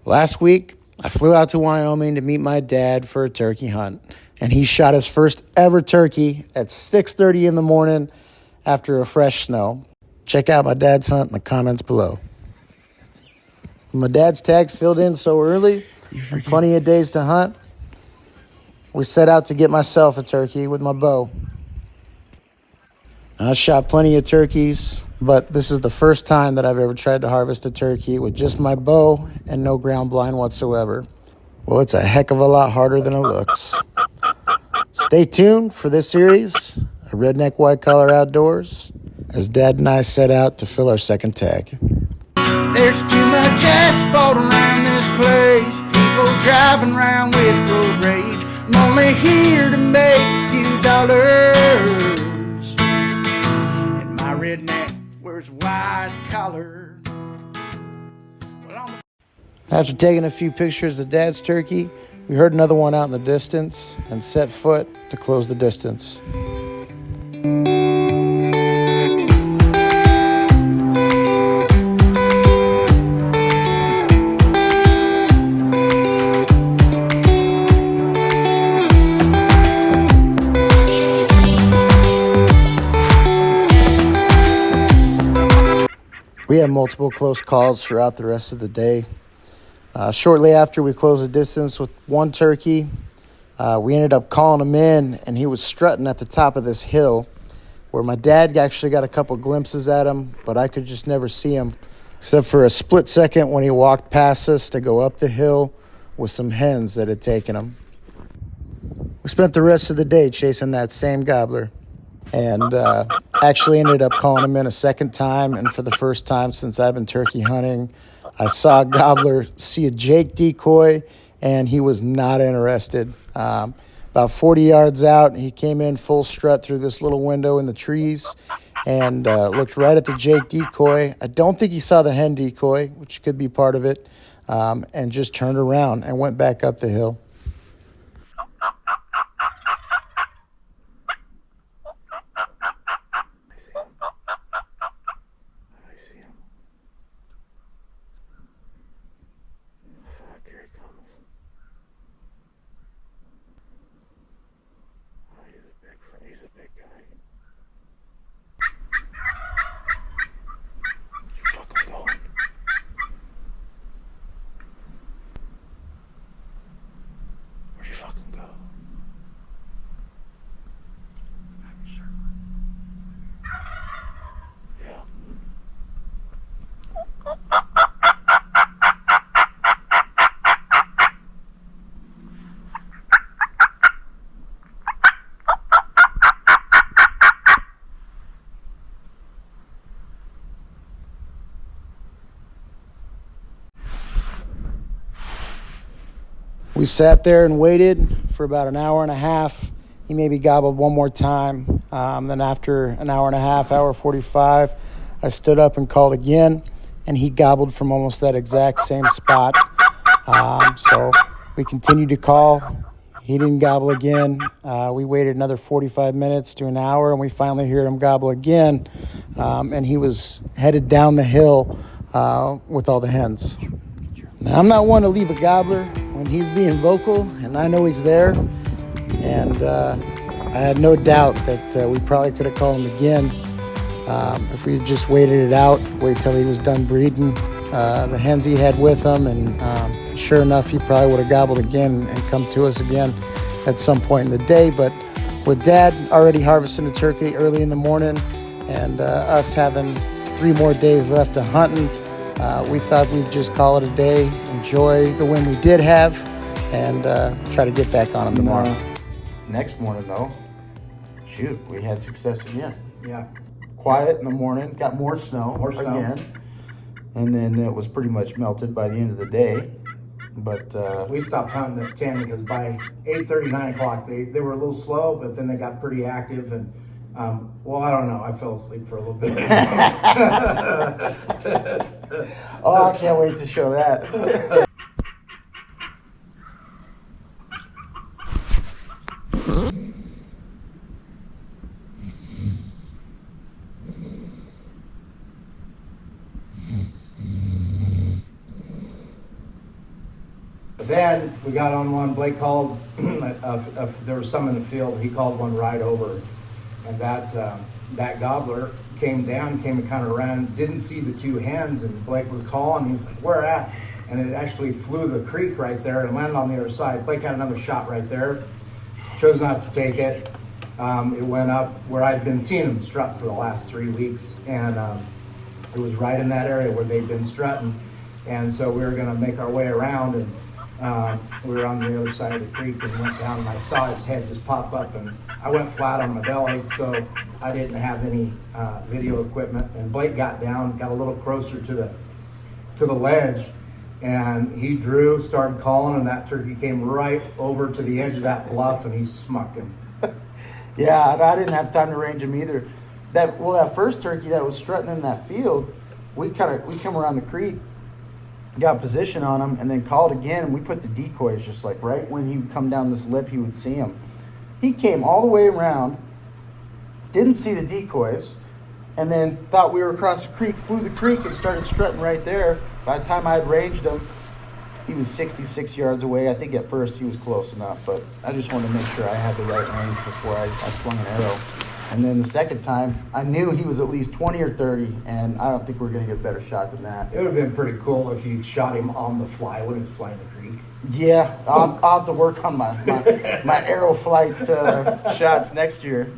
Last week, I flew out to Wyoming to meet my dad for a turkey hunt, and he shot his first ever turkey at 6:30 in the morning after a fresh snow. Check out my dad's hunt in the comments below. My dad's tag filled in so early, and plenty of days to hunt, we set out to get myself a turkey with my bow. I shot plenty of turkeys, but this is the first time that I've ever tried to harvest a turkey with just my bow and no ground blind whatsoever. Well, it's a heck of a lot harder than it looks. Stay tuned for this series, A Redneck White Collar Outdoors, as Dad and I set out to fill our second tag. There's too much asphalt around this place, people driving around with road rage. I'm only here to make a few dollars, and my redneck wears white collar. After taking a few pictures of Dad's turkey, we heard another one out in the distance and set foot to close the distance. We had multiple close calls throughout the rest of the day. Shortly after we closed the distance with one turkey, we ended up calling him in, and he was strutting at the top of this hill where my dad actually got a couple glimpses at him, but I could just never see him, except for a split second when he walked past us to go up the hill with some hens that had taken him. We spent the rest of the day chasing that same gobbler, and actually ended up calling him in a second time, and for the first time since I've been turkey hunting, I saw a gobbler see a Jake decoy, and he was not interested. About 40 yards out, he came in full strut through this little window in the trees and looked right at the Jake decoy. I don't think he saw the hen decoy, which could be part of it, and just turned around and went back up the hill. He's a big guy. Fucking going. Where'd you fucking go? I'm sure. Yeah. We sat there and waited for about an hour and a half. He maybe gobbled one more time. Then after an hour and a half, hour 45, I stood up and called again, and he gobbled from almost that exact same spot. So we continued to call. He didn't gobble again. We waited another 45 minutes to an hour, and we finally heard him gobble again. And he was headed down the hill with all the hens. Now, I'm not one to leave a gobbler when he's being vocal, and I know he's there. And I had no doubt that we probably could have called him again if we had just waited it out, wait till he was done breeding the hens he had with him. And sure enough, he probably would have gobbled again and come to us again at some point in the day. But with Dad already harvesting a turkey early in the morning and us having 3 more days left of hunting, we thought we'd just call it a day, enjoy the win we did have, and try to get back on him tomorrow. Next morning, though, shoot, we had success again. Yeah. Quiet in the morning, got more snow again, and then it was pretty much melted by the end of the day. But We stopped hunting at 10 because by 8:30, 9 o'clock, they were a little slow, but then they got pretty active. And well, I don't know. I fell asleep for a little bit. oh, I can't wait to show that. Then we got on one. Blake called. There was some in the field. He called one right over, and that gobbler came down, came and kind of ran. Didn't see the two hens, and Blake was calling. He was like, "Where at?" And it actually flew the creek right there and landed on the other side. Blake had another shot right there. Chose not to take it. It went up where I'd been seeing them strut for the last 3 weeks, and it was right in that area where they'd been strutting. And so we were going to make our way around, and we were on the other side of the creek and went down, and I saw his head just pop up, and I went flat on my belly, so I didn't have any video equipment. And Blake got down, got a little closer to the ledge, and he drew, started calling, and that turkey came right over to the edge of that bluff, and he smucked him. Yeah, and I didn't have time to range him either. That first turkey that was strutting in that field, we come around the creek, got position on him, and then called again, and we put the decoys just like right when he would come down this lip, he would see him. He came all the way around, didn't see the decoys, and then thought we were across the creek, flew the creek, and started strutting right there. By the time I had ranged him, he was 66 yards away. I think at first he was close enough, but I just wanted to make sure I had the right range before I flung an arrow. And then the second time, I knew he was at least 20 or 30, and I don't think we're going to get a better shot than that. It would have been pretty cool if you shot him on the fly when he was flying the creek. Yeah, I'll have to work on my arrow flight shots next year.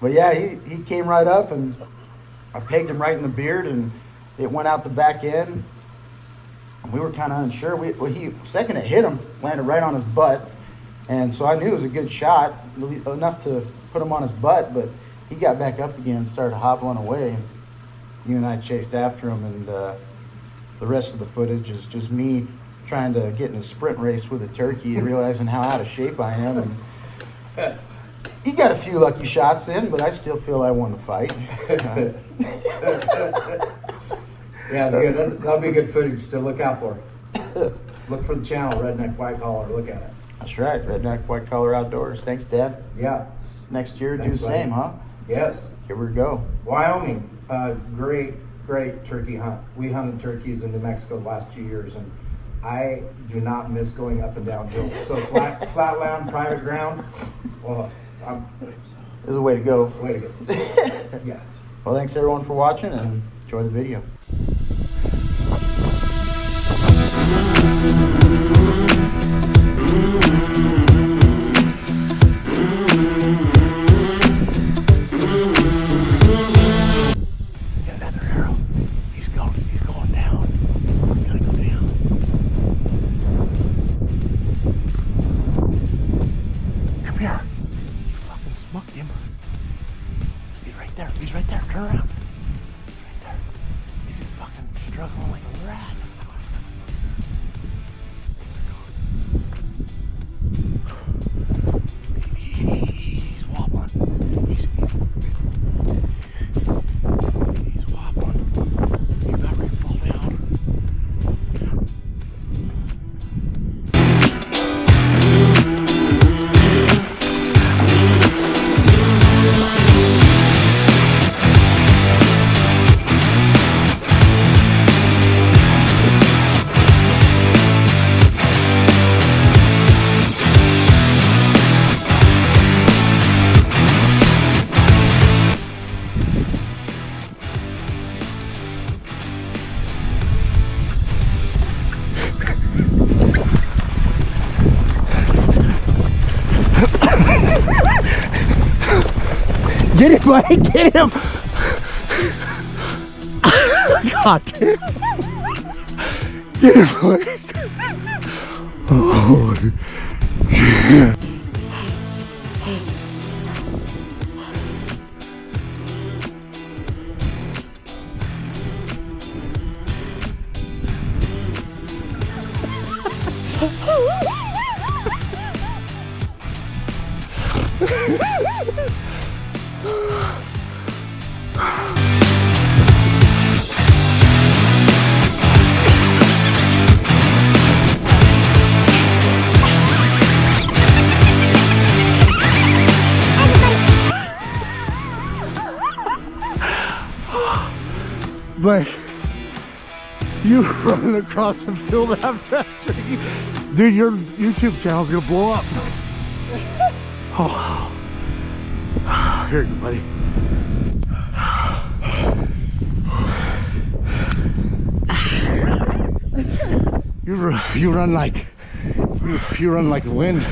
But yeah, he came right up, and I pegged him right in the beard, and it went out the back end. We were kind of unsure. Second it hit him, landed right on his butt, and so I knew it was a good shot, enough to put him on his butt. But he got back up again, and started hobbling away. You and I chased after him, and the rest of the footage is just me trying to get in a sprint race with a turkey, and realizing how out of shape I am. And he got a few lucky shots in, but I still feel I won the fight. Yeah, it's good. That'll be good footage to look out for. Look for the channel, Redneck White Collar. Look at it. That's right, Redneck White Collar Outdoors. Thanks, Dad. Yeah. Next year, Thanks, do the buddy. same, huh? Yes. Here we go. Wyoming, great turkey hunt. We hunted turkeys in New Mexico the last 2 years, and I do not miss going up and down hills. So flat land, private ground. Well, This is a way to go. way to go. Yeah. Well, thanks everyone for watching, and enjoy the video. Get another arrow. He's going down. He's gonna go down. Come here. You fucking smucked him. He's right there. Turn around. He's right there. He's fucking struggling like a rat. He's wobbling. He's wobbling. He's about ready to fall down. Get him, buddy, get him! God damn. Get him, buddy. Oh, yeah. Blake, You running across the field after you. Dude, your YouTube channel's gonna blow up. Oh. Here you go, buddy. You run like the wind.